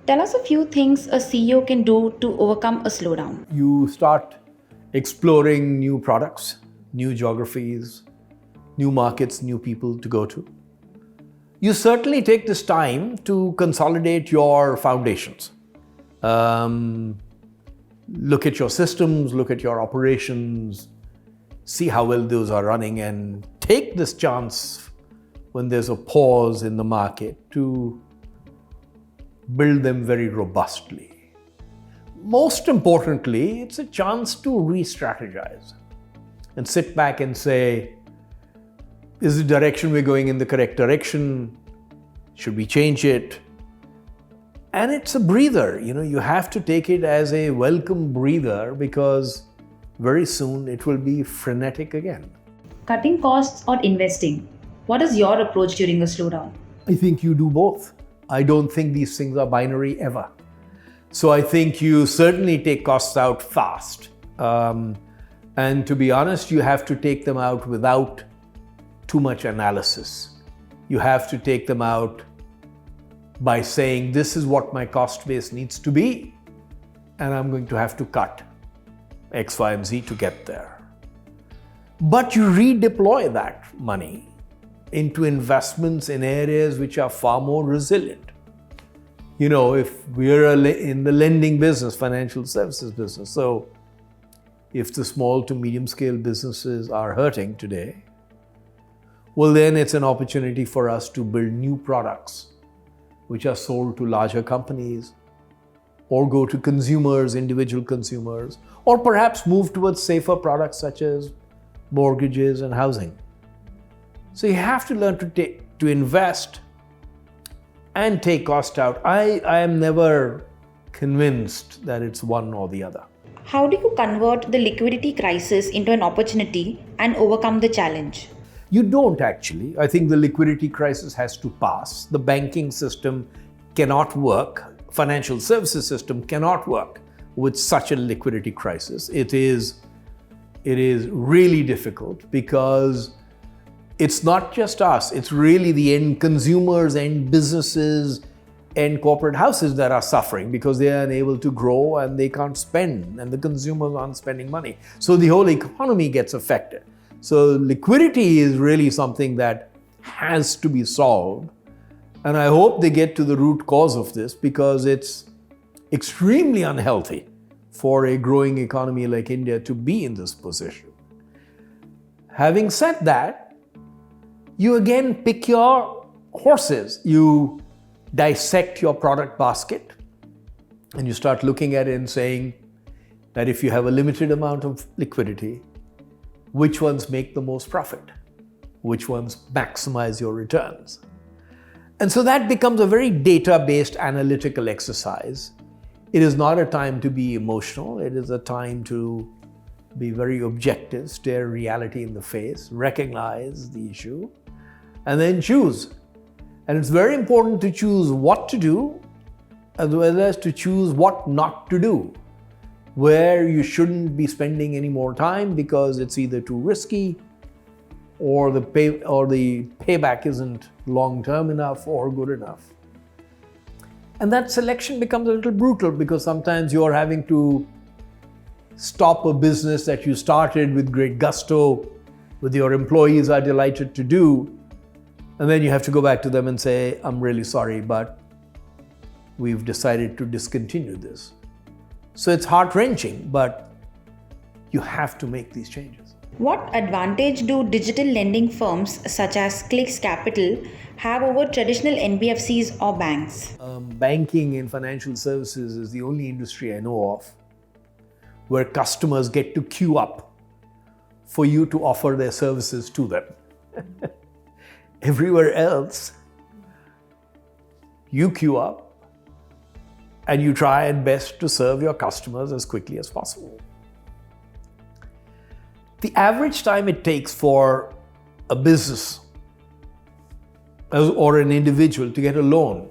Tell us a few things a CEO can do to overcome a slowdown. You start exploring new products, new geographies, new markets, new people to go to. You certainly take this time to consolidate your foundations. Look at your systems, look at your operations, see how well those are running, and take this chance when there's a pause in the market to build them very robustly. Most importantly, it's a chance to re-strategize and sit back and say, is the direction we're going in the correct direction? Should we change it? And it's a breather. You have to take it as a welcome breather because very soon it will be frenetic again. Cutting costs or investing? What is your approach during a slowdown? I think you do both. I don't think these things are binary ever. So I think you certainly take costs out fast. And to be honest, you have to take them out without too much analysis. You have to take them out by saying, this is what my cost base needs to be, and I'm going to have to cut X, Y, and Z to get there. But you redeploy that money into investments in areas which are far more resilient. If we're in the lending business, financial services business, so if the small to medium scale businesses are hurting today, well, then it's an opportunity for us to build new products which are sold to larger companies, or go to consumers, individual consumers, or perhaps move towards safer products such as mortgages and housing. So you have to learn to invest and take cost out. I am never convinced that it's one or the other. How do you convert the liquidity crisis into an opportunity and overcome the challenge? You don't actually. I think the liquidity crisis has to pass. The banking system cannot work. Financial services system cannot work with such a liquidity crisis. It is really difficult because it's not just us. It's really the end consumers, end businesses, end corporate houses that are suffering because they are unable to grow and they can't spend, and the consumers aren't spending money. So the whole economy gets affected. So liquidity is really something that has to be solved. And I hope they get to the root cause of this because it's extremely unhealthy for a growing economy like India to be in this position. Having said that, you again pick your horses. You dissect your product basket and you start looking at it and saying that if you have a limited amount of liquidity, which ones make the most profit? Which ones maximize your returns? And so that becomes a very data-based analytical exercise. It is not a time to be emotional. It is a time to be very objective, stare reality in the face, recognize the issue, and then choose. And it's very important to choose what to do as well as to choose what not to do, where you shouldn't be spending any more time because it's either too risky or the payback isn't long-term enough or good enough. And that selection becomes a little brutal because sometimes you're having to stop a business that you started with great gusto, with your employees are delighted to do, and then you have to go back to them and say, I'm really sorry, but we've decided to discontinue this. So it's heart-wrenching, but you have to make these changes. What advantage do digital lending firms such as Clix Capital have over traditional NBFCs or banks? Banking and financial services is the only industry I know of where customers get to queue up for you to offer their services to them. Everywhere else, you queue up and you try and best to serve your customers as quickly as possible. The average time it takes for a business or an individual to get a loan,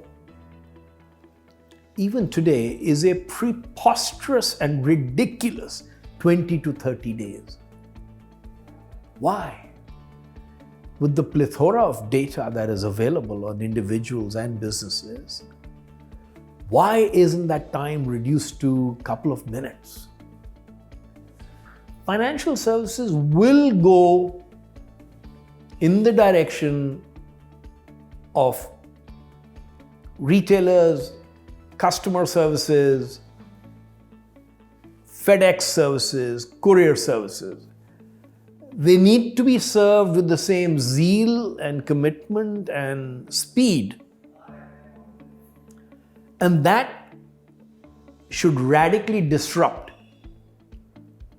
even today, is a preposterous and ridiculous 20 to 30 days. Why? with the plethora of data that is available on individuals and businesses, why isn't that time reduced to a couple of minutes? Financial services will go in the direction of retailers, customer services, FedEx services, courier services. They need to be served with the same zeal and commitment and speed. And that should radically disrupt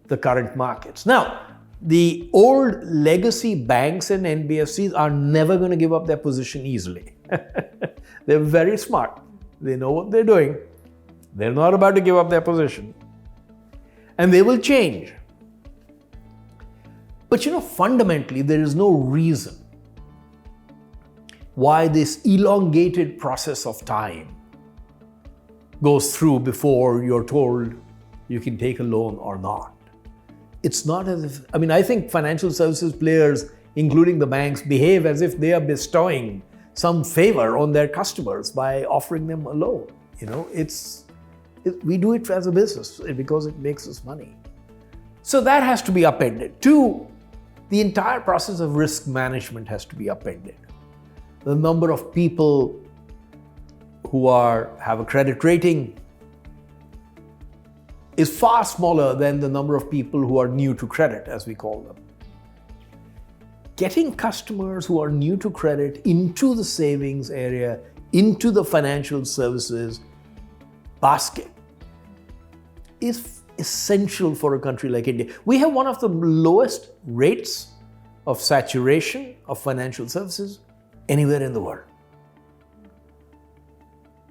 the current markets. Now, the old legacy banks and NBFCs are never going to give up their position easily. They're very smart. They know what they're doing. They're not about to give up their position. And they will change. But fundamentally, there is no reason why this elongated process of time goes through before you're told you can take a loan or not. It's not as if, I think financial services players, including the banks, behave as if they are bestowing some favor on their customers by offering them a loan. We do it as a business because it makes us money. So that has to be upended. Two, the entire process of risk management has to be upended. The number of people who have a credit rating is far smaller than the number of people who are new to credit, as we call them. Getting customers who are new to credit into the savings area, into the financial services basket is essential for a country like India. We have one of the lowest rates of saturation of financial services anywhere in the world.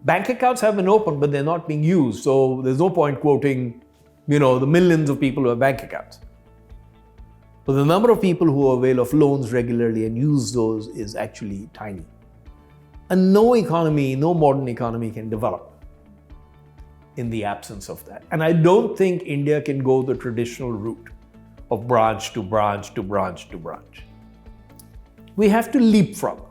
Bank accounts have been opened, but they're not being used. So there's no point quoting, the millions of people who have bank accounts. But the number of people who avail of loans regularly and use those is actually tiny. And no modern economy can develop in the absence of that. And I don't think India can go the traditional route of branch to branch to branch to branch. We have to leapfrog.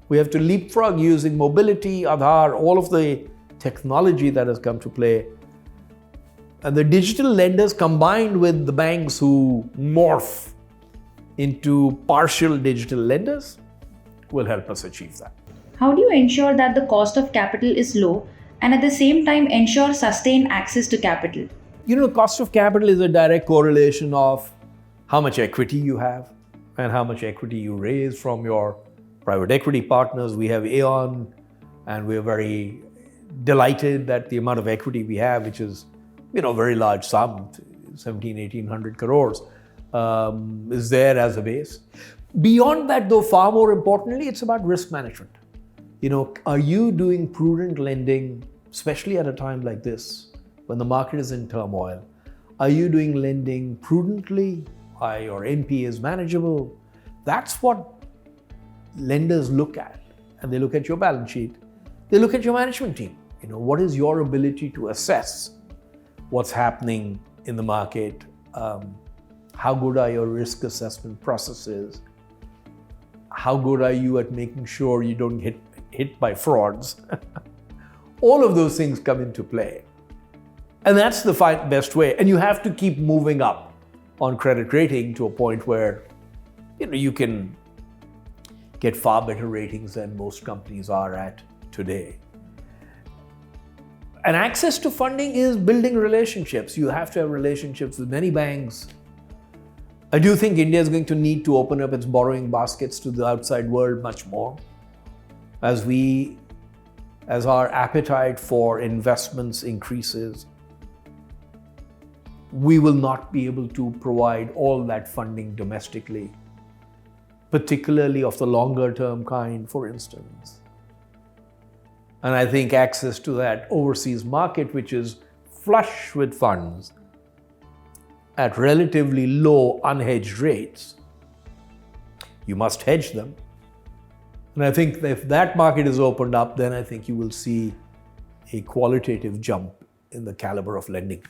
We have to leapfrog using mobility, Aadhaar, all of the technology that has come to play. And the digital lenders combined with the banks who morph into partial digital lenders will help us achieve that. How do you ensure that the cost of capital is low and at the same time ensure sustained access to capital? Cost of capital is a direct correlation of how much equity you have and how much equity you raise from your private equity partners. We have Aon, and we're very delighted that the amount of equity we have, which is, very large sum, 1,700-1,800 crores, is there as a base. Beyond that, though, far more importantly, it's about risk management. Are you doing prudent lending, especially at a time like this, when the market is in turmoil? Are you doing lending prudently? Are your NPAs manageable? That's what lenders look at. And they look at your balance sheet. They look at your management team. What is your ability to assess what's happening in the market? How good are your risk assessment processes? How good are you at making sure you don't get hit by frauds? All of those things come into play. And that's the best way. And you have to keep moving up on credit rating to a point where you can get far better ratings than most companies are at today. And access to funding is building relationships. You have to have relationships with many banks. I do think India is going to need to open up its borrowing baskets to the outside world much more as our appetite for investments increases. We will not be able to provide all that funding domestically, particularly of the longer term kind, for instance. And I think access to that overseas market, which is flush with funds at relatively low unhedged rates, you must hedge them. And I think that if that market is opened up, then I think you will see a qualitative jump in the caliber of lending.